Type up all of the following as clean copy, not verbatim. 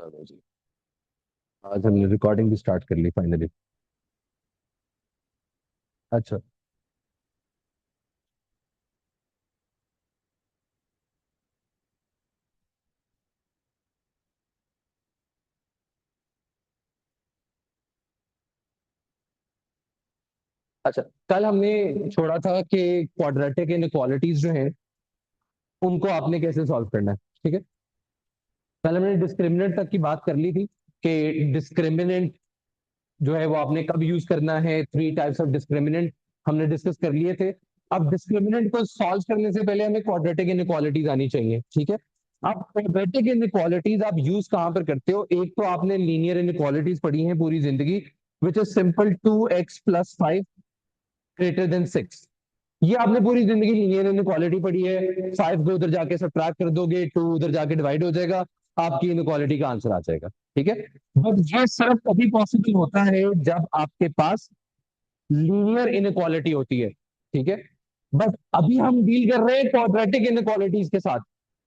चलो जी। आज हमने रिकॉर्डिंग भी स्टार्ट कर ली फाइनली। अच्छा। अच्छा, कल हमने छोड़ा था कि क्वाड्रेटिक इनइक्वालिटीज जो हैं उनको आपने कैसे सॉल्व करना है। ठीक है। कल हमने डिस्क्रिमिनेंट तक की बात कर ली थी कि डिस्क्रिमिनेंट जो है वो आपने कब यूज करना है। थ्री टाइप्स ऑफ डिस्क्रिमिनेंट हमने डिस्कस कर लिए थे। अब डिस्क्रिमिनेंट को सॉल्व करने से पहले हमें क्वाड्रेटिक इनइक्वालिटीज आनी चाहिए। ठीक है। अब क्वाड्रेटिक इनइक्वालिटीज आप यूज कहां पर करते हो? एक तो आपने लीनियर इनइक्वालिटीज पढ़ी हैं पूरी जिंदगी, which is simple 2x + 5 greater than 6। ये आपने पूरी जिंदगी लीनियर इनइक्वालिटी पढ़ी है। 5 को उधर जाके सब्ट्रैक्ट कर दोगे, 2 उधर जाके डिवाइड हो जाएगा, आपकी इनइक्वालिटी का आंसर आ जाएगा। ठीक है। बट ये सिर्फ तभी पॉसिबल होता है जब आपके पास लीनियर इनइक्वालिटी होती है। ठीक है। बट अभी हम डील कर रहे हैं क्वाड्रेटिक इनइक्वालिटीज के साथ।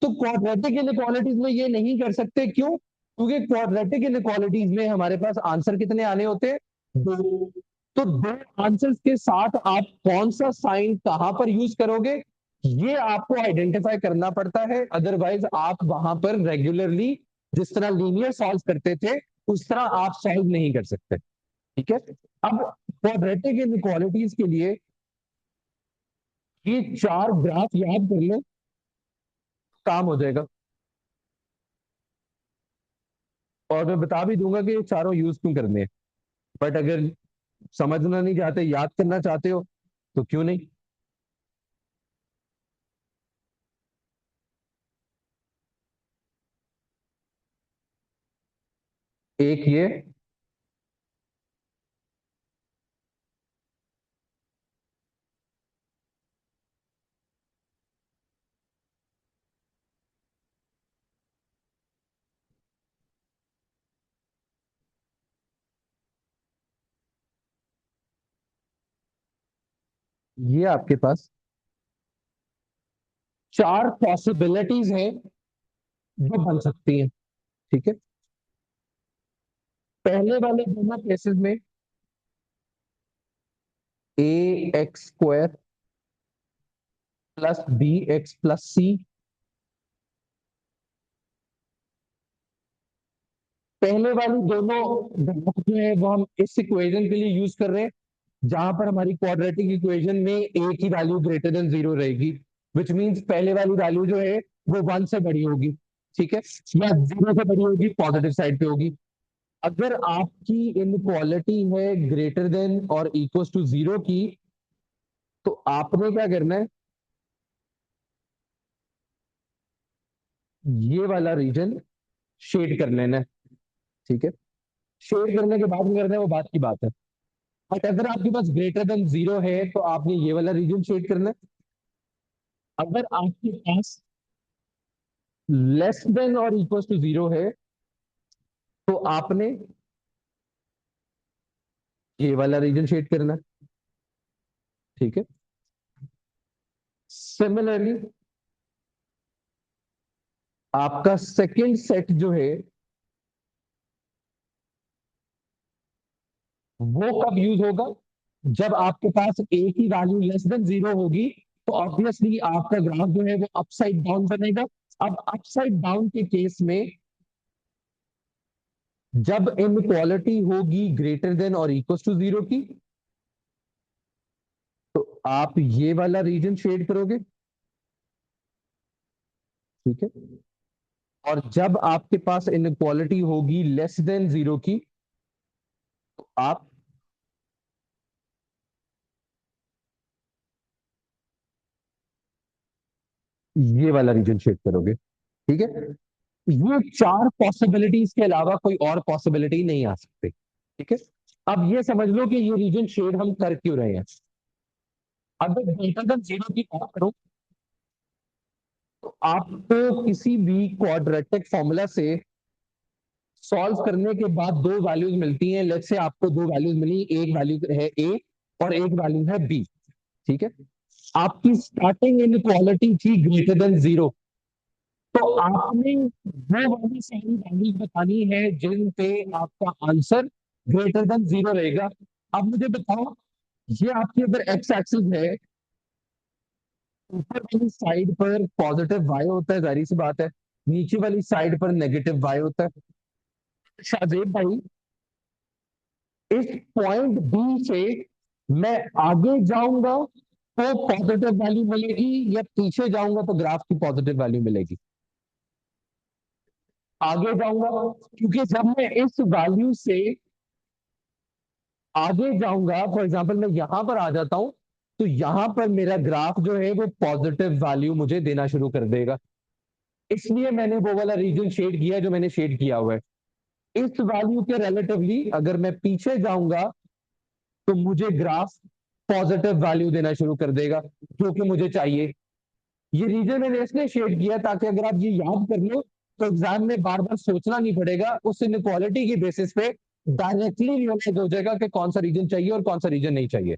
तो क्वाड्रेटिक इनइक्वालिटीज में ये नहीं कर सकते, क्यों? क्योंकि क्वाड्रेटिक इनइक्वालिटीज में हमारे पास आंसर कितने आने होते हैं? दो। तो दो आंसर्स के साथ आप कौन सा साइन कहां पर यूज करोगे, ये आपको आइडेंटिफाई करना पड़ता है। अदरवाइज आप वहां पर रेगुलरली जिस तरह लीनियर सॉल्व करते थे उस तरह आप सॉल्व नहीं कर सकते। ठीक है। अब क्वाड्रेटिक इनइक्वालिटीज के लिए ये चार ग्राफ याद कर लो, काम हो जाएगा। और मैं बता भी दूंगा कि ये चारों यूज क्यों करने हैं। बट अगर समझना नहीं चाहते, याद करना चाहते हो, तो क्यों नहीं। एक ये आपके पास चार पॉसिबिलिटीज हैं जो बन सकती हैं। ठीक है। पहले वाले दोनों केसेस में ax² + bx + c। पहले वाली दोनों ग्राफ जो है वो हम इस इक्वेशन के लिए यूज कर रहे हैं जहां पर हमारी क्वाड्रेटिक इक्वेशन में a की वैल्यू ग्रेटर देन 0 रहेगी, विच मींस पहले वाली वैल्यू जो है वो 1 से बड़ी होगी। ठीक है। या 0 से बड़ी होगी, पॉजिटिव साइड पे होगी। अगर आपकी इनक्वालिटी है ग्रेटर देन और इक्वल टू 0 की, तो आपने क्या करना है? ये वाला रीजन शेड कर लेना है। ठीक है। शेड करने के बाद में करना है वो बात की बात है। बट अगर आपके पास ग्रेटर देन 0 है तो आपने ये वाला रीजन शेड करना है। अगर आपके पास लेस देन और इक्वल टू 0 है तो आपने ये वाला रीजन शेड करना है। ठीक है। सिमिलरली आपका सेकंड सेट जो है वो कब यूज होगा? जब आपके पास ए की वैल्यू लेस देन 0 होगी, तो ऑब्वियसली आपका ग्राफ जो है वो अपसाइड डाउन बनेगा। अब अपसाइड डाउन के केस में जब इनक्वालिटी होगी ग्रेटर देन और इक्वल टू 0 की, तो आप ये वाला रीजन शेड करोगे। ठीक है। और जब आपके पास इनक्वालिटी होगी लेस देन 0 की, तो आप ये वाला रीजन शेड करोगे। ठीक है। ये चार पॉसिबिलिटीज के अलावा कोई और पॉसिबिलिटी नहीं आ सकती। ठीक है। अब ये समझ लो कि ये रीजन शेड हम कर क्यों रहे हैं। अगर ग्रेटर देन 0 की बात करो तो आपको किसी भी क्वाड्रेटिक फॉर्मूला से सॉल्व करने के बाद दो वैल्यूज मिलती हैं। लेट्स से आपको दो वैल्यूज मिली, एक वैल्यू है ए और एक वैल्यू है बी। ठीक है। आपकी स्टार्टिंग इनक्वालिटी थी ग्रेटर देन 0, तो आपने वो वाली सारी वैल्यूज बतानी है जिन पे आपका आंसर ग्रेटर देन जीरो रहेगा। अब मुझे बताओ, ये आपकी अगर एक्स एक्सिस है, ऊपर वाली साइड पर पॉजिटिव वाई होता है, जाहिर सी बात है, नीचे वाली साइड पर नेगेटिव वाई होता है। शाहजेब भाई, इस पॉइंट बी से मैं आगे जाऊंगा तो पॉजिटिव वैल्यू मिलेगी, या पीछे जाऊंगा तो ग्राफ की पॉजिटिव वैल्यू मिलेगी? आगे जाऊंगा, क्योंकि जब मैं इस वैल्यू से आगे जाऊंगा, फॉर एग्जांपल मैं यहां पर आ जाता हूं, तो यहां पर मेरा ग्राफ जो है वो पॉजिटिव वैल्यू मुझे देना शुरू कर देगा। इसलिए मैंने वो वाला रीजन शेड किया जो मैंने शेड किया हुआ है। इस वैल्यू के रिलेटिवली अगर मैं पीछे जाऊंगा तो मुझे ग्राफ पॉजिटिव वैल्यू देना शुरू कर देगा, जो कि मुझे चाहिए। ये रीजन मैंने इसलिए शेड किया ताकि अगर आप ये याद कर लो तो एग्जाम में बार बार सोचना नहीं पड़ेगा, उस इनक्वालिटी की बेसिस पे डायरेक्टली रियलाइज हो जाएगा कि कौन सा रीजन चाहिए और कौन सा रीजन नहीं चाहिए।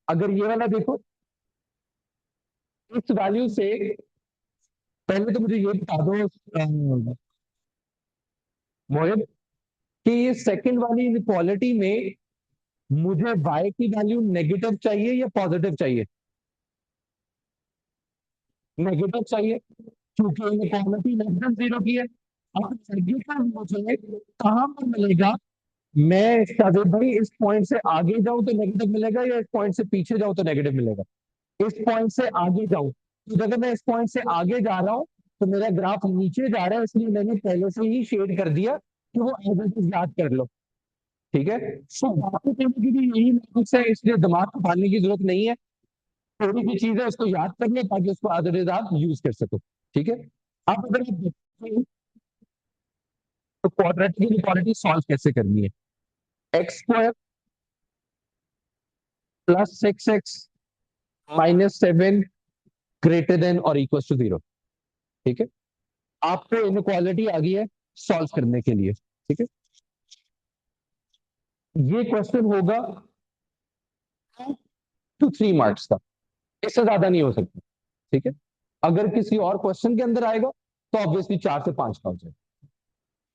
अगर ये वाला देखो, इस वैल्यू से पहले तो मुझे ये बता दो मोहित, कि ये सेकंड वाली इनक्वालिटी में मुझे y की वैल्यू नेगेटिव चाहिए या पॉजिटिव चाहिए? नेगेटिव चाहिए, क्योंकि इनक्वालिटी लेस देन जीरो की है। अब नेगेटिव मुझे कहां पर मिलेगा? मैं शायद भाई इस पॉइंट से आगे जाऊं तो नेगेटिव मिलेगा, या इस पॉइंट से पीछे जाऊं तो नेगेटिव मिलेगा? इस पॉइंट से आगे जाऊं, तो अगर मैं इस पॉइंट से आगे जा रहा हूं तो मेरा ग्राफ नीचे जा रहा है, इसलिए मैंने पहले से ही शेड कर दिया कि वो एज इट इज याद कर लो। ठीक है, सो बाकी करने की भी यही मैथ्स है, इसलिए दिमाग को पालने की जरूरत नहीं है। थोड़ी सी चीज है उसको याद कर लो ताकि उसको एज इट इज आप यूज कर सको। ठीक है, अब अगर आप देखते तो क्वाड्रेटिक इनइक्वालिटी सॉल्व कैसे करनी है? X square plus six x minus seven greater than और इक्वल टू जीरो। ठीक है, आपको इनक्वालिटी आ गई है सॉल्व करने के लिए। ठीक है, ये क्वेश्चन होगा 2 to 3 मार्क्स का, इससे ज्यादा नहीं हो सकता। ठीक है, अगर किसी और क्वेश्चन के अंदर आएगा तो ऑब्वियसली 4 से 5 का हो जाएगा।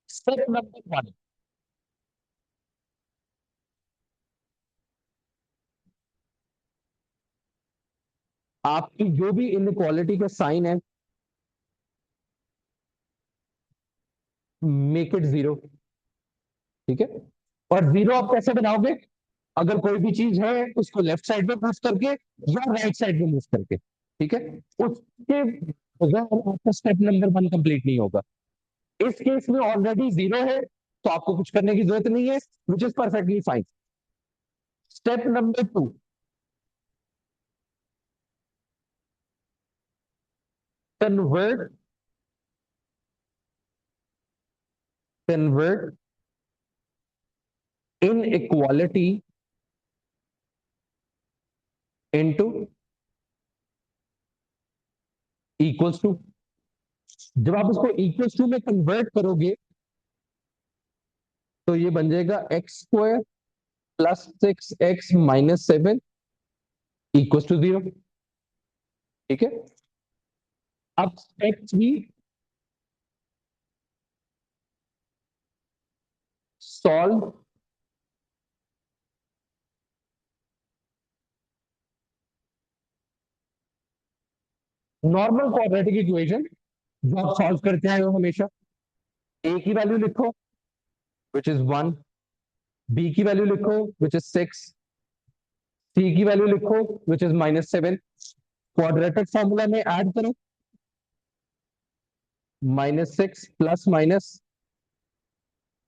स्टेप नंबर 1, आपकी जो भी इनक्वालिटी का साइन है, मेक इट जीरो। ठीक है, और जीरो आप कैसे बनाओगे? अगर कोई भी चीज है उसको लेफ्ट साइड में मूव करके या राइट साइड में मूव करके। ठीक है, उसके बगैर आपका स्टेप नंबर 1 कंप्लीट नहीं होगा। इस केस में ऑलरेडी जीरो है तो आपको कुछ करने की जरूरत नहीं है, which is perfectly fine. Step number 2, convert convert inequality into equals to. जब आप इसको इक्वल्स टू में कन्वर्ट करोगे तो ये बन जाएगा x square plus six x minus seven equals to zero. ठीक है, अब step 3, solve normal quadratic equation जो आप सॉल्व करते आए हो हमेशा। ए की वैल्यू लिखो विच इज 1, बी की वैल्यू लिखो विच इज 6, सी की वैल्यू लिखो विच इज -7। क्वाड्रेटिक फॉर्मूला में ऐड करो, -6 plus minus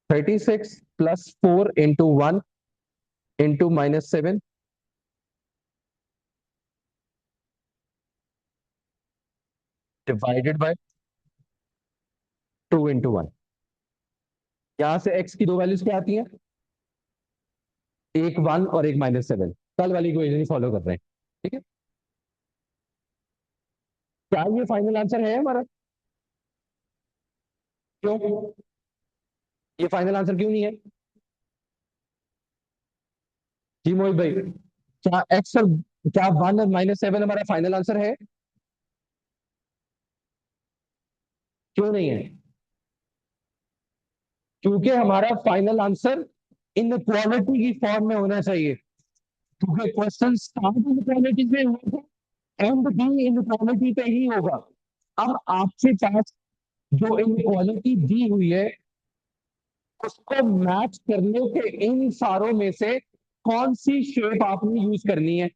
36 plus 4 into 1 into -7 divided by 2 into 1। यहां से एक्स की दो वैल्यूज क्या आती हैं? एक 1 और एक -7। कल वाली इक्वेशन ही फॉलो कर रहे हैं। ठीक है, क्या ये फाइनल आंसर है हमारा? क्यों ये फाइनल आंसर क्यों नहीं है? जी मोहित भाई, क्या एक्स और क्या 1 और -7 हमारा फाइनल आंसर है? क्यों नहीं है? क्योंकि हमारा फाइनल आंसर इनक्वालिटी की फॉर्म में होना चाहिए, क्योंकि क्वेश्चन स्टार्ट इनक्वालिटी पे हुआ था, एंड भी इनक्वालिटी पे ही होगा। अब आपके पास जो इनक्वालिटी दी हुई है उसको मैच करने के इन सारों में से कौन सी शेप आपने यूज करनी है।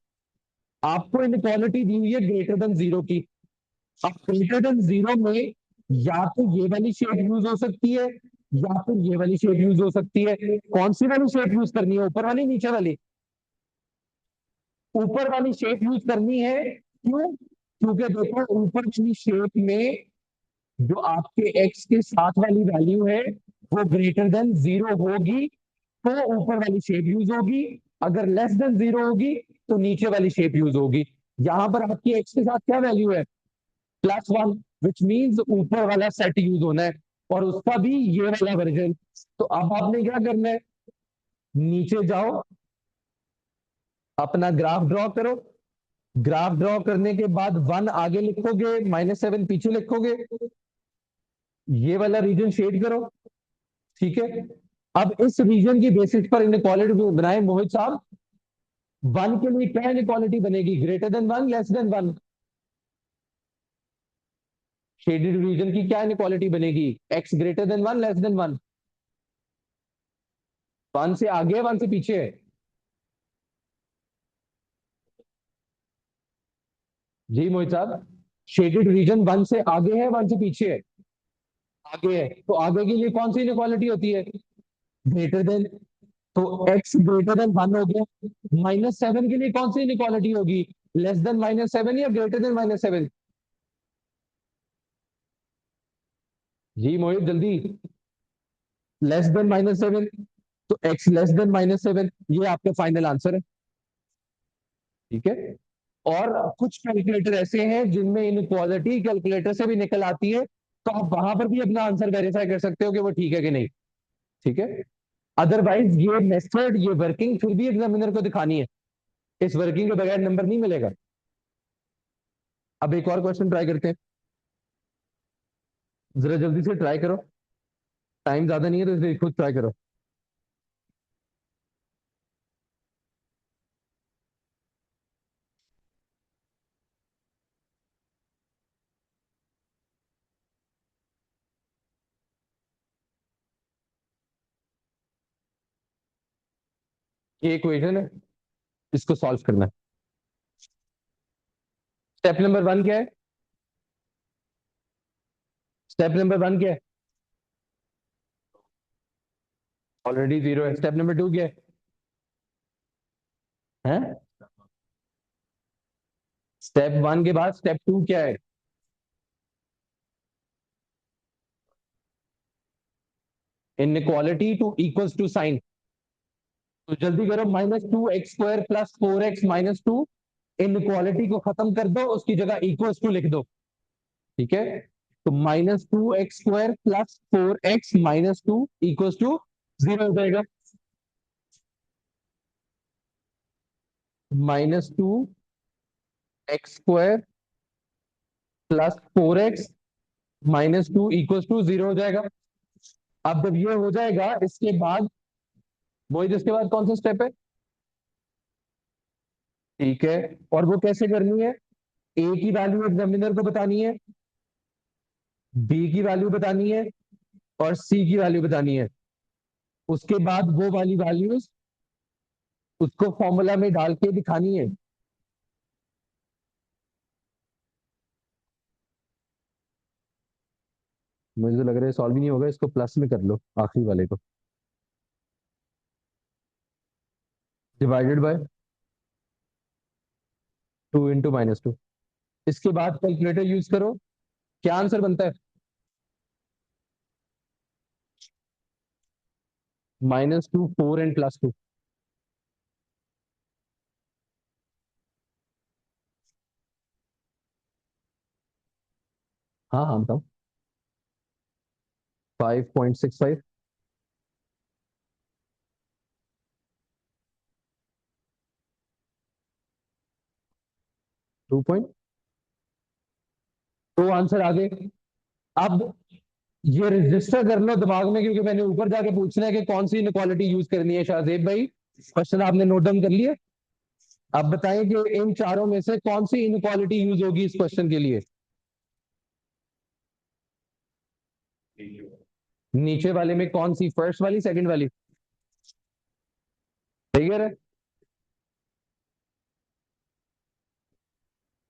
आपको इनक्वालिटी दी हुई है ग्रेटर देन जीरो की। अब ग्रेटर देन जीरो में या तो ये वाली शेप यूज हो सकती है या फिर ये वाली शेप यूज हो सकती है। कौन सी वाली शेप यूज करनी है, ऊपर वाली नीचे वाली? ऊपर वाली शेप यूज करनी है। क्यों? क्योंकि देखो ऊपर वाली शेप में जो आपके एक्स के साथ वाली वैल्यू है वो ग्रेटर देन जीरो होगी तो ऊपर वाली शेप यूज होगी, अगर लेस देन जीरो होगी तो नीचे वाली शेप यूज होगी। यहां पर आपकी एक्स के साथ क्या वैल्यू है? +1, विच मीन्स ऊपर वाला सेट यूज होना है, और उसका भी ये वाला वर्जन। तो अब आपने क्या करना है, नीचे जाओ, अपना ग्राफ ड्रॉ करो। ग्राफ ड्रॉ करने के बाद 1 आगे लिखोगे, -7 पीछे लिखोगे, ये वाला रीजन शेड करो। ठीक है, अब इस रीजन की बेसिस पर इनक्वालिटी बनाए मोहित साहब। 1 के लिए क्या इनक्वालिटी बनेगी, greater than 1 less than 1? Shaded region की क्या इनक्वालिटी बनेगी, x greater than 1 less than 1? 1 से आगे है 1 से पीछे है? जी मोहित साहब, शेडेड रीजन 1 से आगे है 1 से पीछे है? आगे है, तो आगे के लिए कौन सी इनक्वालिटी होती है, ग्रेटर देन। तो x ग्रेटर देन 1 हो गया। -7 के लिए कौन सी इनक्वालिटी होगी, लेस देन -7 या ग्रेटर देन -7? जी मोहित जल्दी, लेस देन -7। तो x लेस देन -7, ये आपका फाइनल आंसर है। ठीक है, और कुछ कैलकुलेटर ऐसे हैं जिनमें इनक्वालिटी कैलकुलेटर से भी निकल आती है, तो आप वहां पर भी अपना आंसर वेरीफाई कर सकते हो कि वो ठीक है कि नहीं। ठीक है, अदरवाइज ये मेथड, ये वर्किंग फिर भी एग्जामिनर को दिखानी है, इस वर्किंग के बगैर नंबर नहीं मिलेगा। अब एक और क्वेश्चन ट्राई करते हैं, जरा जल्दी से ट्राई करो, टाइम ज्यादा नहीं है तो इसलिए खुद ट्राई करो। ये इक्वेशन है, इसको सॉल्व करना है। स्टेप नंबर 1 क्या है? स्टेप नंबर 1 क्या है? ऑलरेडी जीरो है। स्टेप नंबर 2 क्या है? स्टेप 1 के बाद स्टेप 2 क्या है? Inequality to equals to sign. तो जल्दी करो, -2x² + 4x - 2, इनइक्वालिटी को खत्म कर दो, उसकी जगह इक्वल्स टू लिख दो। ठीक है, तो -2x² + 4x - 2 इक्वल्स टू 0 हो जाएगा। -2x² + 4x - 2 इक्वल्स टू 0 हो जाएगा। अब जब ये हो जाएगा, इसके बाद वही, इसके बाद कौन सा स्टेप है? ठीक है, और वो कैसे करनी है? ए की वैल्यू एग्जामिनर को बतानी है, बी की वैल्यू बतानी है, और सी की वैल्यू बतानी है। उसके बाद वो वाली वैल्यूज उसको फॉर्मूला में डाल के दिखानी है। मुझे तो लग रहा है सॉल्व ही नहीं होगा, इसको प्लस में कर लो, आखिरी वाले को, डिवाइडेड बाय 2 × -2। इसके बाद कैलकुलेटर यूज करो, क्या आंसर बनता है? -2 4 एंड +2। हाँ हाँ बताओ। 5.65। 2 पॉइंट, तो आंसर आ गए। अब ये रजिस्टर कर लो दिमाग में, क्योंकि मैंने ऊपर जाके पूछना है कि कौन सी इनक्वालिटी यूज करनी है। शाहजेब भाई, क्वेश्चन आपने नोट डाउन कर लिया। अब बताएं कि इन चारों में से कौन सी इनक्वालिटी यूज होगी इस क्वेश्चन के लिए। नीचे वाले में कौन सी, फर्स्ट वाली सेकंड वाली? सही कह रहे हैं?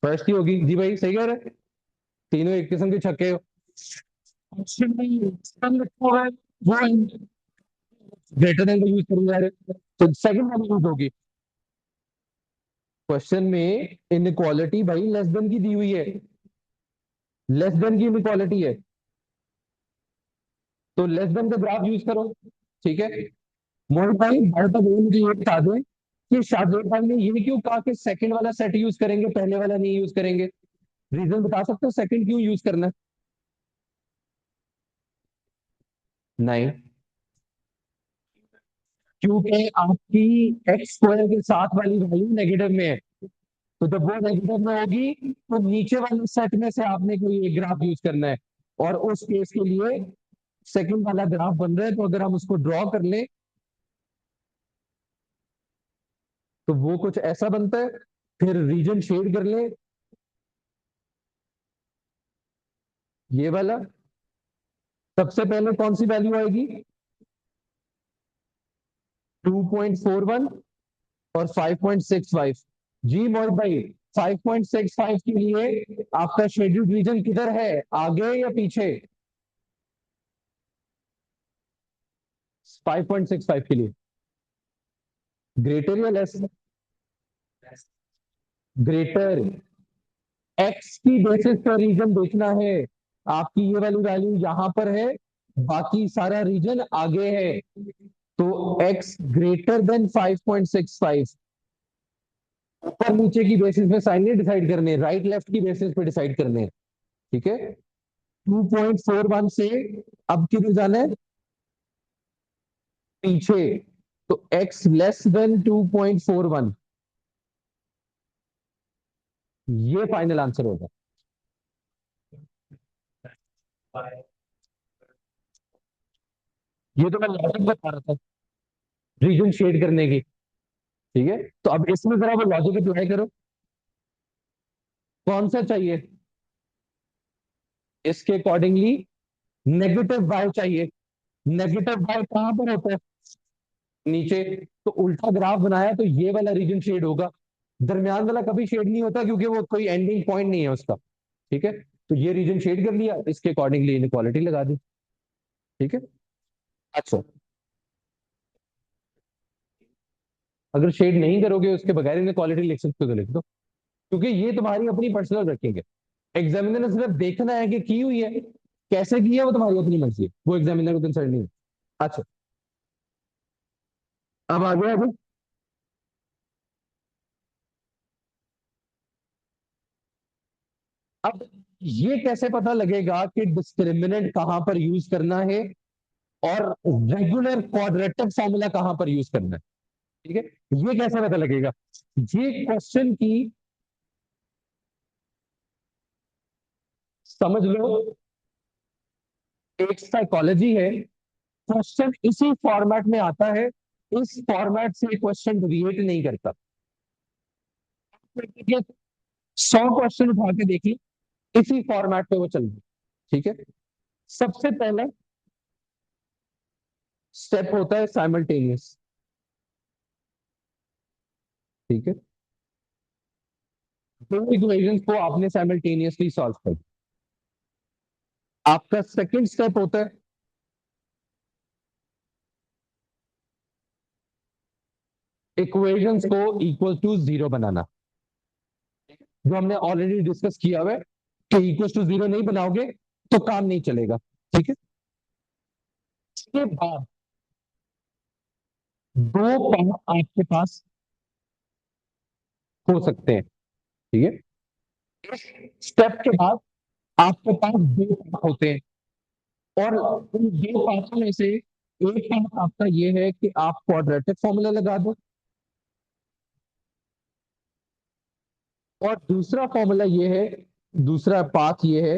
फर्स्ट ही होगी जी भाई, सही कह रहे हैं। तीनों एक किस्म के छक्के हो। ऑप्शन में लिखा हुआ है वो ग्रेटर देन का यूज करूंगा जा रहे, तो सेकंड वाली यूज होगी। क्वेश्चन में इनक्वालिटी भाई लेस देन की दी हुई है, लेस देन की इनक्वालिटी है, तो लेस देन का ग्राफ यूज करो। ठीक है। मोहित भाई भाई तक वो मुझे ये बता दें कि शाहजेब भाई ने ये क्यों कहा कि सेकंड वाला सेट यूज करेंगे, पहले वाला नहीं यूज करेंगे? रीजन बता सकते हो सेकंड क्यों यूज करना है? नहीं, क्योंकि आपकी एक्स स्क्वायर के साथ वाली वैल्यू नेगेटिव में है, तो जब वो नेगेटिव में होगी तो नीचे वाले सेट में से आपने कोई एक ग्राफ यूज करना है। और उस केस के लिए सेकंड वाला ग्राफ बन रहा है, तो अगर हम उसको ड्रॉ कर लें तो वो कुछ ऐसा बनता है। फिर रीजन शेड कर लें, ये वाला। सबसे पहले कौन सी वैल्यू आएगी? 2.41 और 5.65। जी मोहित भाई, 5.65 के लिए आपका शेड्यूल्ड रीजन किधर है, आगे या पीछे? 5.65 के लिए ग्रेटर या लेस? ग्रेटर। एक्स की बेसिस पर रीजन देखना है। आपकी ये वाली वैल्यू यहां पर है, बाकी सारा रीजन आगे है, तो एक्स ग्रेटर देन 5.65। ऊपर नीचे की बेसिस पे साइन नहीं डिसाइड करने, राइट लेफ्ट की बेसिस पे डिसाइड करने। ठीक है। 2.41 से अब किधर जाना है, पीछे, तो x लेस देन 2.41, ये फाइनल आंसर होगा। ये तो मैं लॉजिक बता रहा था रीजन शेड करने की। ठीक है, तो अब इसमें जरा वो लॉजिक अप्लाई करो। कौन सा चाहिए? इसके अकॉर्डिंगली नेगेटिव वाई चाहिए। नेगेटिव वाई कहां पर होता है? नीचे। तो उल्टा ग्राफ बनाया तो ये वाला रीजन शेड होगा, दरमियान वाला कभी शेड नहीं होता, क्योंकि वो कोई एंडिंग पॉइंट नहीं है उसका। ठीक है, तो ये रीजन शेड कर लिया, इसके अकॉर्डिंगली इनक्वालिटी लगा दी। ठीक है। अच्छा, अगर शेड नहीं करोगे उसके बगैर इनक्वालिटी लिख सकते हो तो लिख दो, क्योंकि ये तुम्हारी अपनी पर्सनल रखेंगे। एग्जामिनर ने सिर्फ देखना है कि की हुई है, कैसे की है वो तुम्हारी अपनी मर्जी है, वो एग्जामिनर को कंसर्न नहीं है। अच्छा, अब आ गया अभी। अब ये कैसे पता लगेगा कि डिस्क्रिमिनेंट कहां पर यूज करना है और रेगुलर क्वाड्रेटिक फॉर्मूला कहां पर यूज करना है? ठीक है, ये कैसे पता लगेगा? ये क्वेश्चन की, समझ लो, एक साइकोलॉजी है। क्वेश्चन इसी फॉर्मेट में आता है, इस फॉर्मेट से क्वेश्चन डिविएट नहीं करता। 100 क्वेश्चन उठा के देखिए, इसी फॉर्मेट पे वो चल रही है। ठीक है। सबसे पहला स्टेप होता है साइमल्टेनियस। ठीक है, दो इक्वेशंस को आपने साइमल्टेनियसली सॉल्व कर दिया। आपका सेकंड स्टेप होता है इक्वेशंस को इक्वल टू जीरो बनाना, जो हमने ऑलरेडी डिस्कस किया हुआ है कि इक्वल टू जीरो नहीं बनाओगे तो काम नहीं चलेगा। ठीक है। इसके बाद दो पार्ट आपके पास हो सकते हैं। ठीक है, स्टेप के बाद आपके पास दो पार्ट होते हैं, और उन दो पार्टों में से एक पार्ट आपका ये है कि आप क्वाड्रेटिक फॉर्मूला लगा दो, और दूसरा फॉर्मूला ये है, दूसरा पाथ ये है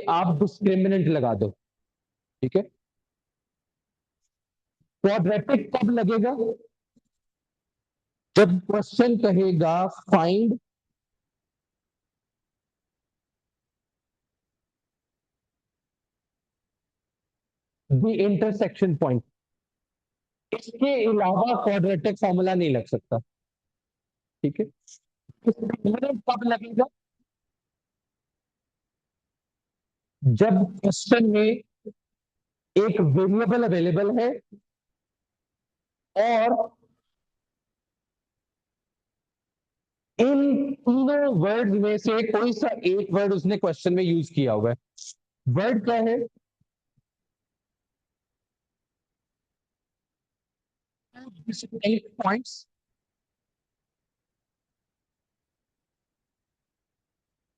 आप डिस्क्रिमिनेंट लगा दो। ठीक है, क्वाड्रेटिक कब लगेगा? जब क्वेश्चन कहेगा फाइंड द इंटरसेक्शन पॉइंट। इसके अलावा क्वाड्रेटिक फॉर्मूला नहीं लग सकता। ठीक है, डिस्क्रिमिनेंट कब लगेगा? जब क्वेश्चन में एक वेरिएबल अवेलेबल है और इन तीनों वर्ड में से कोई सा एक वर्ड उसने क्वेश्चन में यूज किया हुआ है। वर्ड क्या है? 8 पॉइंट्स,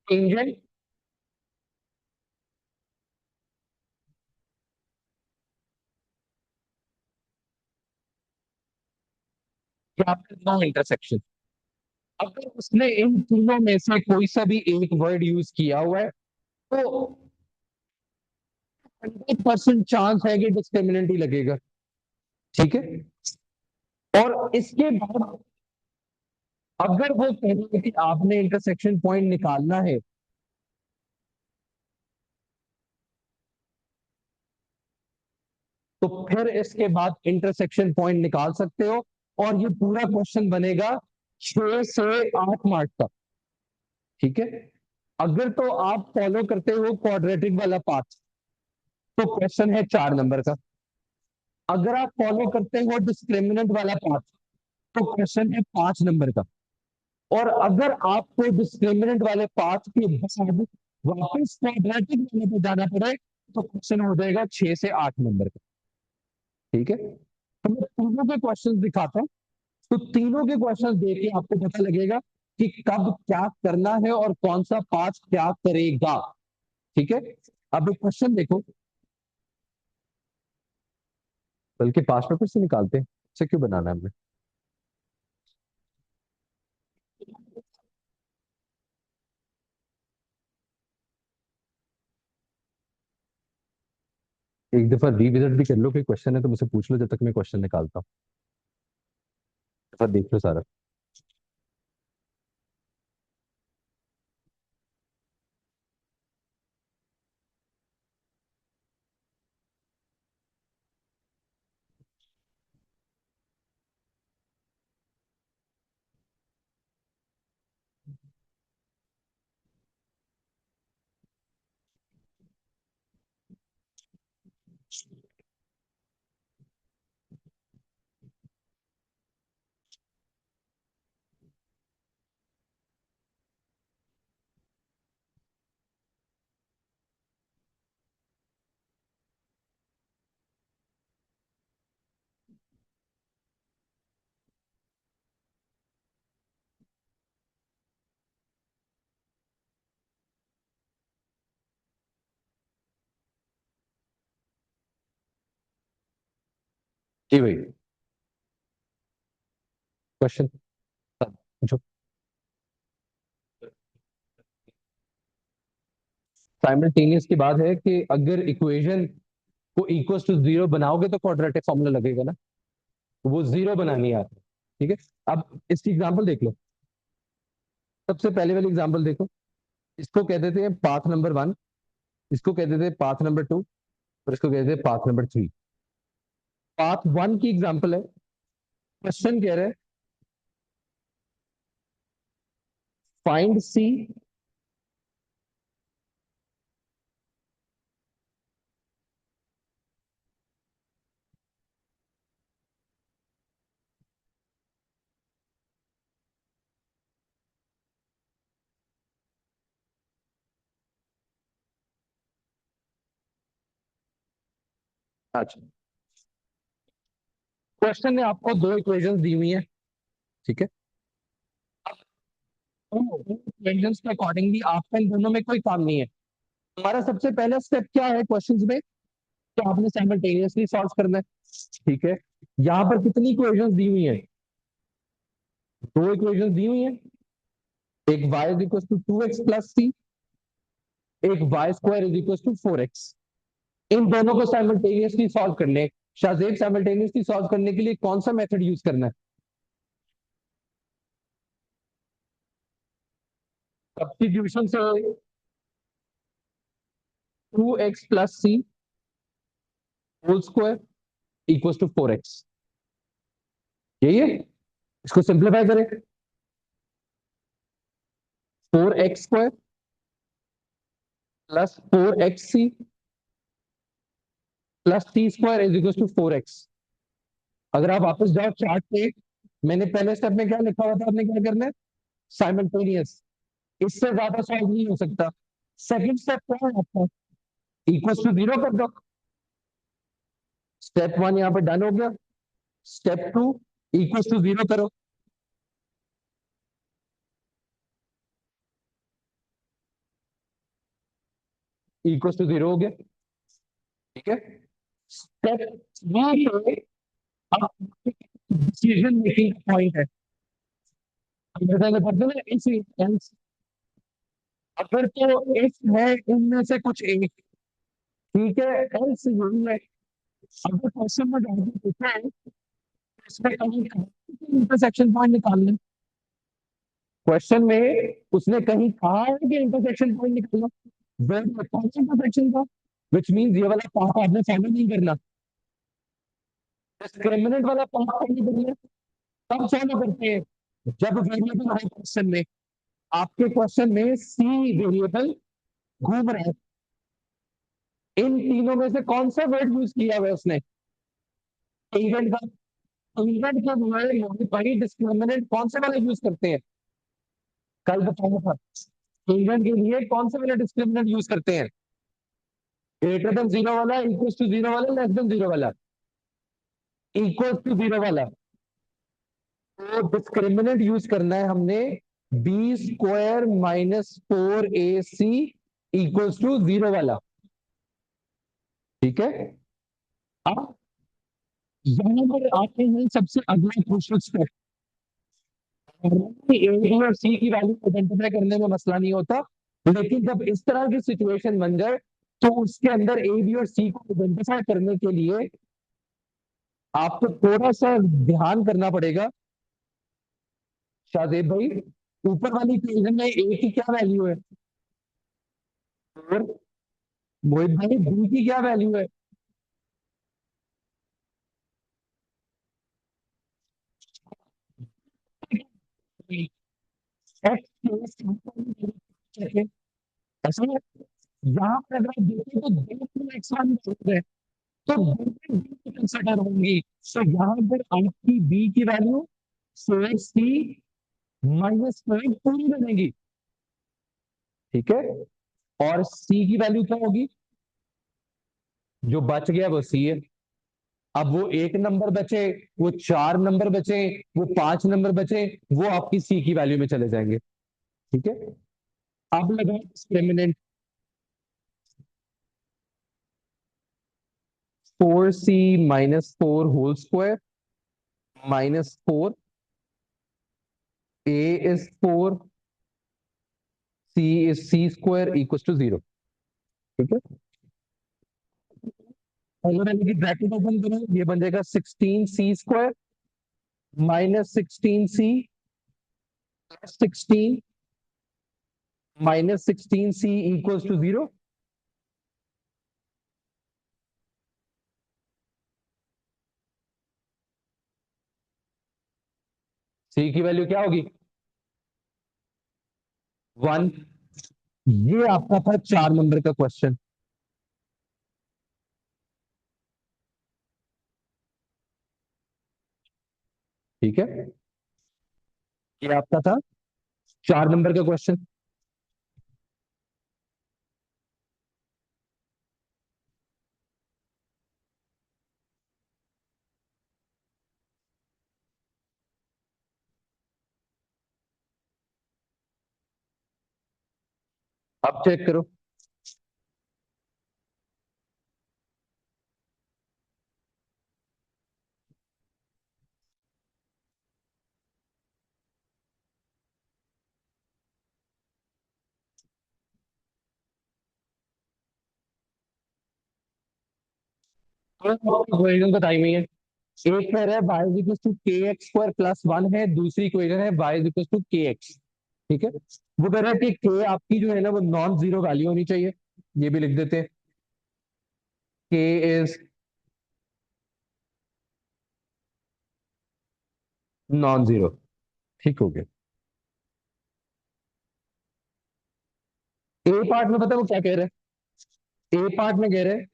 टेंजेंट, या फिर नो इंटरसेक्शन। अगर उसने इन तीनों में से कोई सा भी एक वर्ड यूज किया हुआ है तो 100% चांस है कि डिस्क्रिमिनेंट ही लगेगा। ठीक है, और इसके बाद अगर वो कह रहे हैं कि आपने इंटरसेक्शन पॉइंट निकालना है तो फिर इसके बाद इंटरसेक्शन पॉइंट निकाल सकते हो और ये पूरा क्वेश्चन बनेगा 6 से 8 मार्क तक। ठीक है, अगर तो आप फॉलो करते हो क्वाड्रेटिक वाला पाथ तो क्वेश्चन है 4 नंबर का। अगर आप फॉलो करते हो डिस्क्रिमिनेंट वाला पाथ तो क्वेश्चन है 5 नंबर का। और अगर आपको डिस्क्रिमिनेंट वाले पाथ के बाद वापस क्वाड्रेटिक वाले पे जाना पड़े तो क्वेश्चन हो जाएगा 6 से 8 नंबर का। ठीक है, तो मैं तीनों के क्वेश्चन दिखाता हूँ, तो तीनों के क्वेश्चन देख के आपको पता लगेगा कि कब क्या करना है और कौन सा पाथ क्या करेगा। ठीक है, अब एक क्वेश्चन देखो, बल्कि पास पेपर से निकालते हैं, इसे क्यों बनाना है हमने? एक दफा रिविजिट भी कर लो, कोई क्वेश्चन है तो मुझसे पूछ लो जब तक मैं क्वेश्चन निकालता हूँ। एक दफा देख लो सारा। जी भाई, क्वेश्चन पूछो। साइमल्टेनियस की बात है कि अगर इक्वेशन को इक्वल टू जीरो बनाओगे तो क्वाड्रेटिक फॉर्मूला लगेगा ना, तो वो जीरो बनानी है आपको। ठीक है, अब इसकी एग्जांपल देख लो। सबसे पहले वाली एग्जांपल देखो, इसको कह देते हैं पाथ नंबर 1, इसको कह देते हैं पाथ नंबर 2 और इसको कह देते हैं पाथ नंबर 3। पाथ 1 की एग्जांपल है, क्वेश्चन कह रहे हैं फाइंड सी अच्छा, क्वेश्चन ने आपको दो इक्वेशंस दी हुई है। ठीक है, इक्वेशंस के अकॉर्डिंगली आपका इन दोनों में कोई काम नहीं है। हमारा सबसे पहला स्टेप क्या है क्वेश्चंस में, कि आपने साइमल्टेनियसली सॉल्व करना है। ठीक है, यहाँ पर कितनी इक्वेशंस दी हुई है? दो इक्वेशंस दी हुई है, एक y is equal to 2x plus C एक Y square is equal to 4x। इन दोनों को साइमल्टेनियसली सॉल्व करने, शाहजेब साइमल्टेनियसली सॉल्व करने के लिए कौन सा मेथड यूज करना है? सब्स्टिट्यूशन से। 2x plus c whole square equal to 4x, यही है। इसको सिंप्लीफाई करें। 4x square plus 4xc plus c square is equal to 4x। अगर आप वापस जाओ चार्ट पे, मैंने पहले स्टेप में क्या लिखा हुआ था, आपने क्या करना है? साइमल्टेनियस। इससे ज्यादा सॉल्व नहीं हो सकता। सेकंड स्टेप क्या है आपका? इक्वल टू जीरो कर दो। स्टेप वन यहाँ पे डन हो गया। Step two, equal to zero करो। इक्वल टू जीरो हो गया। ठीक है। स्टेप थ्री पे अब डिसीजन मेकिंग पॉइंट है। अंडरस्टैंड करते हैं ना, इसी else, अगर तो इफ है इनमें से कुछ एक, ठीक है, एल्स यही है। अगर क्वेश्चन में आगे पूछा है तो इसमें कहीं इंटरसेक्शन पॉइंट निकालना। क्वेश्चन में उसने कहीं कहा है कि इंटरसेक्शन पॉइंट निकालना, वेर इंटरसेक्शन का, विच मींस ये वाला पार्ट आपने फॉलो नहीं करना। डिस्क्रिमिनेंट वाला पार्ट फॉलो करना। तब फॉलो करते हैं जब वेरिएबल है क्वेश्चन में। आपके क्वेश्चन में सी वेरिएबल घूम रहा है। इन तीनों में से कौन सा वर्ड यूज किया हुआ है उसने? इवेंट का। इवेंट के लिए भाई डिस्क्रिमिनेंट कौन से वाला यूज करते हैं? कल बताया था। इवेंट के लिए कौन से वाला डिस्क्रिमिनेंट यूज करते हैं? ग्रेटर देन जीरो वाला, इक्वल टू जीरो वाला, लेस देन जीरो वाला? इक्वल टू जीरो वाला। तो डिस्क्रिमिनेंट यूज करना है हमने b square minus 4ac equals to zero वाला। ठीक है। अब यहाँ पर आते हैं सबसे अगला क्रूशियल स्टेप। ए और सी की वैल्यू आइडेंटिफाई करने में मसला नहीं होता, लेकिन जब इस तरह की सिचुएशन बन जाए तो उसके अंदर ए बी और सी को आइडेंटिफाई करने के लिए आपको थोड़ा सा ध्यान करना पड़ेगा। शाहजेब भाई, ऊपर वाली इक्वेशन में ए की क्या वैल्यू है? और मोहित भाई, बी की क्या वैल्यू है? ऐसा है। यहाँ पर अगर आप देखें तो दो टू एक्स वन है, तो दोनों बी कंसिडर होंगी। तो यहाँ पर आपकी बी की वैल्यू 4c माइनस 5 पूरी बनेगी। ठीक है। और सी की वैल्यू क्या होगी? जो बच गया वो सी है। अब वो एक नंबर बचे, वो चार नंबर बचे, वो पांच नंबर बचे, वो आपकी सी की वैल्यू में चले जाएंगे। ठीक है। अब लगाओ discriminant. 4c minus 4 whole square minus 4, a is 4, c is c square equal to zero. ठीक है। पहले मैंने की ब्रैकेट ओपन करो, ये बन जाएगा 16c square minus 16c plus 16 minus 16c equal to zero. C की वैल्यू क्या होगी? 1। ये आपका था चार नंबर का क्वेश्चन। ठीक है। ये आपका था चार नंबर का क्वेश्चन। अब चेक करो। तो इक्वेशन बताई हुई है। एक कह रहा है y इक्वल टू के एक्स स्क्वायर प्लस वन है, दूसरी इक्वेशन है y इक्वल टू के एक्स। ठीक है, वो कह रहा है कि के आपकी जो है ना वो नॉन जीरो वैल्यू होनी चाहिए, ये भी लिख देते हैं, के इज नॉन जीरो। ठीक हो गया। ए पार्ट में पता है वो क्या कह रहे हैं, ए पार्ट में कह रहे हैं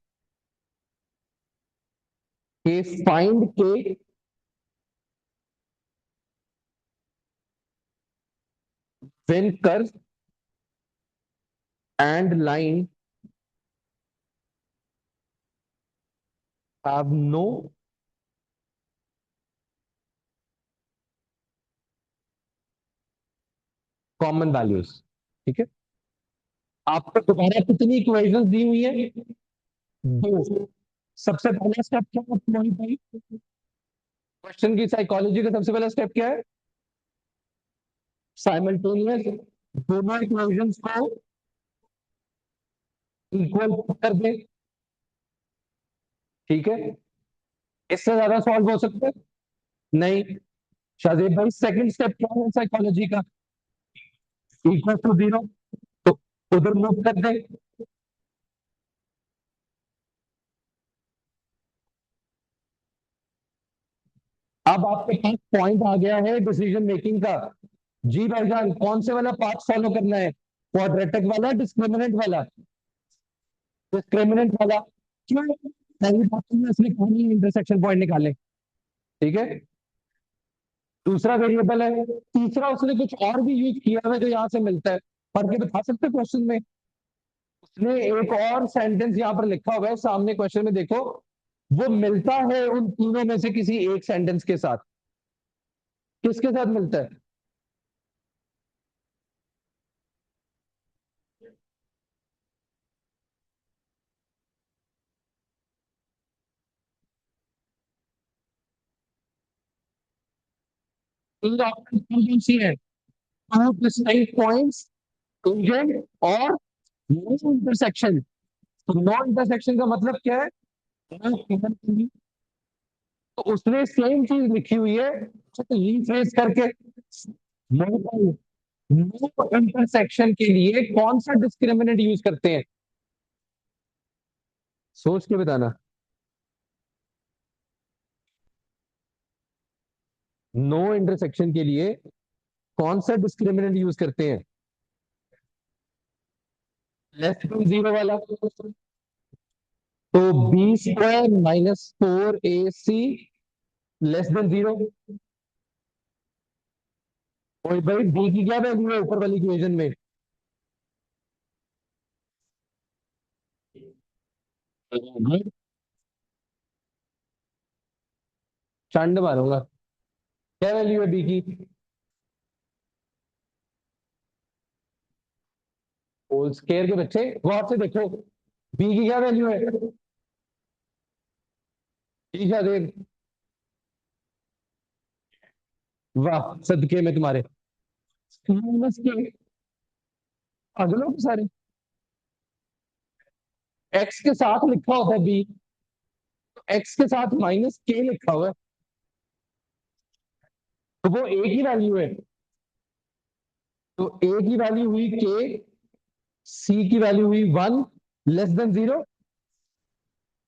कि find K when curve and line have no common values. ठीक है, आपको दोबारा कितनी इक्वेशंस दी हुई है, दो। सबसे पहला स्टेप क्या है मोहित भाई, क्वेश्चन की साइकोलॉजी का सबसे पहला स्टेप क्या है, साइमल्टेनियस दोनों इक्वेशंस को इक्वल कर दे। ठीक है, इससे ज्यादा सॉल्व हो सकता है नहीं। शाहजेब भाई सेकंड स्टेप क्या है साइकोलॉजी का, इक्वल टू जीरो, तो उधर मूव कर दे। अब आपके पास पॉइंट आ गया है डिसीजन मेकिंग का। जी भाईजान, कौन से वाला पाथ फॉलो करना है, क्वाड्रेटिक वाला डिस्क्रिमिनेंट वाला, डिस्क्रिमिनेंट वाला। क्यों, पहली बात तो मैं इसलिए कहानी इंटरसेक्शन पॉइंट निकाले। ठीक है, दूसरा वेरिएबल है, तीसरा उसने कुछ और भी यूज किया है जो यहाँ से मिलता है, पढ़ के बता सकते क्वेश्चन में। उसने एक और सेंटेंस यहाँ पर लिखा हुआ है सामने क्वेश्चन में देखो, वो मिलता है उन तीनों में से किसी एक सेंटेंस के साथ। किसके साथ मिलता है, तीन ऑप्शन कौन कौन सी है, टू डिस्टिंक्ट पॉइंट्स, टेंजेंट और नो इंटरसेक्शन। तो नो इंटरसेक्शन का मतलब क्या है, no common। तो उसने सेम चीज लिखी हुई है, रीफ्रेज करके, नो इंटरसेक्शन के लिए कौन सा डिस्क्रिमिनेंट यूज करते हैं, सोच के बताना। नो इंटरसेक्शन के लिए कौन सा डिस्क्रिमिनेंट यूज करते हैं, लेस देन जीरो वाला। तो बी स्क्वायर माइनस फोर ए सी लेस देन जीरो। और भाई बी की क्या वैल्यू है ऊपर वाली इक्वेशन में, चंड मारूंगा। क्या वैल्यू है बी की, होल स्केयर के बच्चे गौर से देखो, बी की क्या वैल्यू है, ठीक है देव, वाह सदके में तुम्हारे, माइनस के अगलों के सारे एक्स के साथ लिखा होता है बी, तो एक्स के साथ माइनस के लिखा हुआ है, तो वो ए की वैल्यू है। तो ए की वैल्यू हुई के, सी की वैल्यू हुई वन, लेस देन जीरो।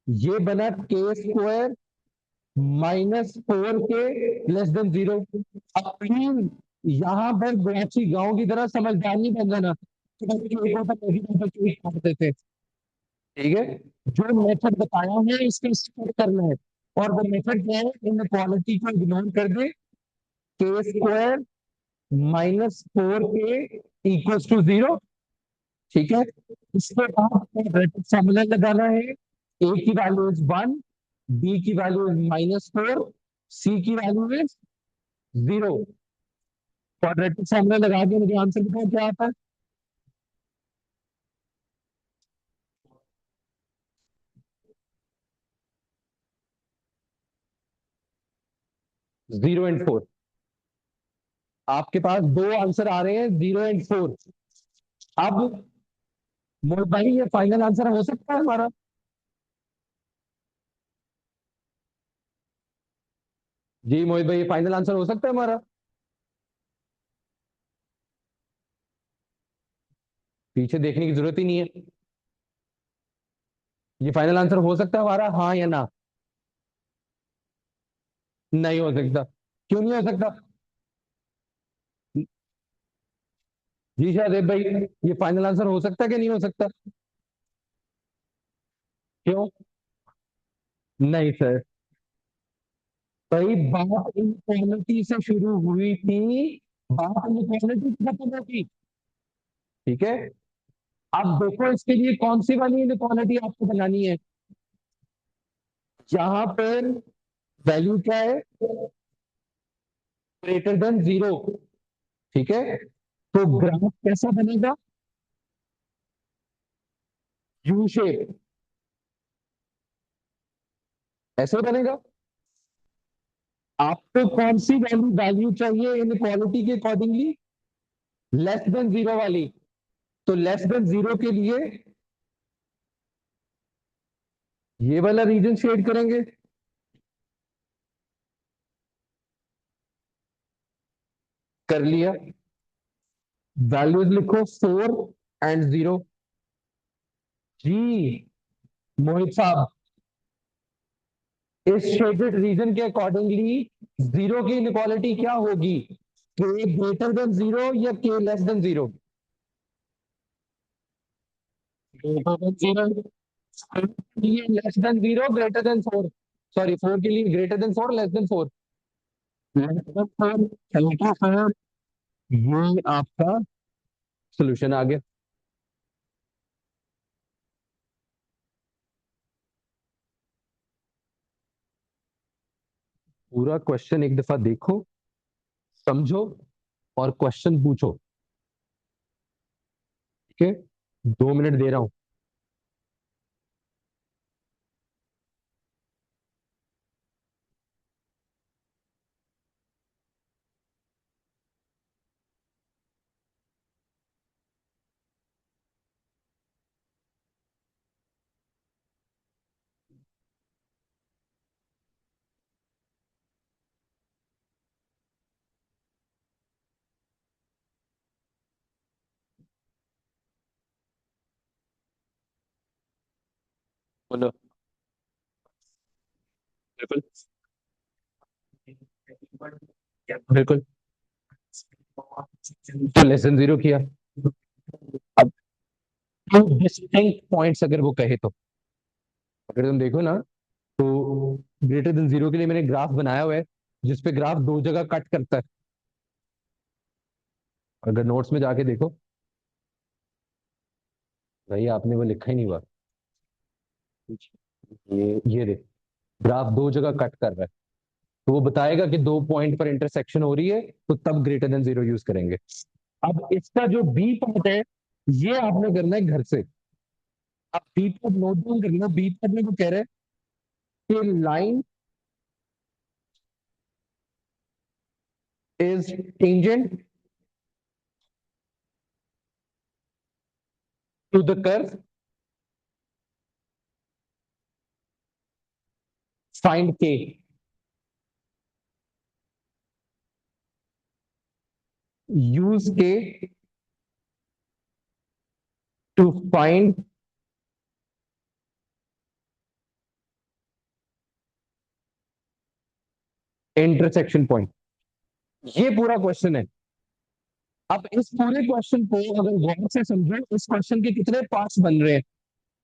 ये बना के स्क्वायर माइनस फोर के लेस देन जीरो। अब प्लीज यहाँ पर गुआची गांव की तरह समझदार नहीं बन जाना, तो करते थे। ठीक है, जो मेथड बताया है इसको स्टार्ट करना है, और वो मेथड क्या है, इन क्वालिटी को इग्नोर कर दे, के स्क्वायर माइनस फोर के इक्वल्स टू जीरो। ठीक है, इसके बाद फॉर्मूला लगाना है, ए की वैल्यू इज वन, बी की वैल्यू इज माइनस फोर, सी की value is zero. Quadratic formula लगा के मुझे आंसर बताओ क्या आता है, जीरो एंड फोर। आपके पास दो आंसर आ रहे हैं, जीरो एंड फोर। अब मोहित भाई ये फाइनल आंसर हो सकता है हमारा, जी मोहित भाई, ये फाइनल आंसर हो सकता है हमारा? पीछे देखने की जरूरत ही नहीं है। ये फाइनल आंसर हो सकता है हमारा, हाँ या ना? नहीं हो सकता। क्यों नहीं हो सकता? जी शाहदेव भाई, ये फाइनल आंसर हो सकता है कि नहीं हो सकता? क्यों? नहीं सर। भाई बात इनक्वालिटी से शुरू हुई थी, बात इनक्वालिटी से खत्म होगी। ठीक है। अब देखो इसके लिए कौन सी वाली इनक्वालिटी आपको बनानी है। यहाँ पर वैल्यू क्या है? Greater than zero. ठीक है। तो ग्राफ कैसा बनेगा? U shape. ऐसे बनेगा। आपको कौन सी वैल्यू वैल्यू चाहिए इनक्वालिटी के अकॉर्डिंगली? लेस देन जीरो वाली। तो लेस देन जीरो के लिए ये वाला रीजन शेड करेंगे। कर लिया। वैल्यूज लिखो 4 और 0। जी मोहित साहब, इस शेडेड रीजन के अकॉर्डिंगली जीरो की इनक्वालिटी क्या होगी? के ग्रेटर देन जीरो या K less than zero? Greater than zero. ये less than zero, greater than four. Sorry, four के लिए greater than four, less than four. Less than four, thank you sir. ये आपका solution आ गया। पूरा question एक दफा देखो, समझो और क्वेश्चन पूछो। ठीक है। 2 मिनट दे रहा हूं। बोलो। बिल्कुल। बिल्कुल। तो लेस देन जीरो किया। अब टू डिस्टिंक्ट पॉइंट्स अगर वो कहे तो, अगर तुम देखो ना, तो ग्रेटर देन जीरो के लिए मैंने ग्राफ बनाया हुआ है, जिसपे ग्राफ दो जगह कट करता है। अगर नोट्स में जाके देखो। भाई आपने वो लिखा ही नहीं हुआ। ये देख, ग्राफ दो जगह कट कर रहा है। तो वो बताएगा कि दो पॉइंट पर इंटरसेक्शन हो रही है, तो तब ग्रेटर देन जीरो यूज करेंगे। अब इसका जो बी पार्ट है, ये आपने करना है घर से। अब बी पार्ट नोट डाउन करना। बी पार्ट में वो कह रहे हैं कि line is tangent to the curve, find K. Use K to find intersection point. ये पूरा क्वेश्चन है। अब इस पूरे क्वेश्चन को अगर गौर से समझे, इस क्वेश्चन के कितने पार्ट्स बन रहे हैं?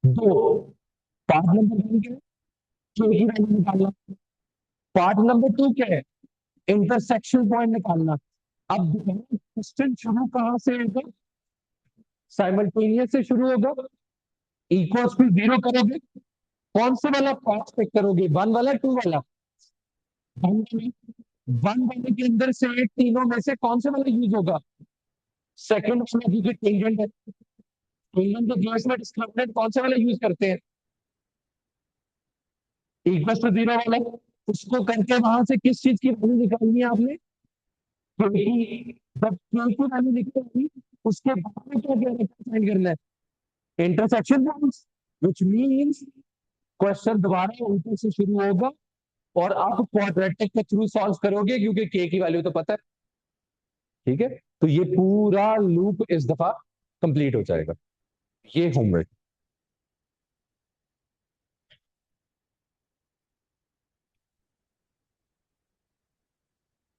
दो। पार्ट नंबर वन क्या है? के की वैल्यू निकालना। पार्ट नंबर टू क्या है? इंटरसेक्शन पॉइंट निकालना। अब क्वेश्चन शुरू कहां से होगा? साइमल्टेनियस से शुरू होगा। इक्वल्स टू जीरो करोगे। कौन से वाला पार्ट पिक करोगे? वन वाला, टू वाला? वन वाला। वन वाले के अंदर से तीनों में से कौन से वाला यूज होगा? सेकंड वाला, क्योंकि टेंजेंट है। टेंजेंट के केस में डिस्क्रिमिनेंट कौन से वाला यूज करते हैं? इक्वल टू जीरो वाला। उसको करके वहां से किस चीज की वैल्यू निकालनी है आपने? क्योंकि जब के की वैल्यू निकलेगी, उसके बाद में क्या क्या फाइंड करना है? Intersection points. Which means question दोबारा ऊपर से शुरू होगा। और आप क्वाड्रेटिक के थ्रू सॉल्व करोगे क्योंकि के की वैल्यू तो पता है, ठीक है। तो ये पूरा लूप इस दफा कंप्लीट हो जाएगा। ये होमवर्क।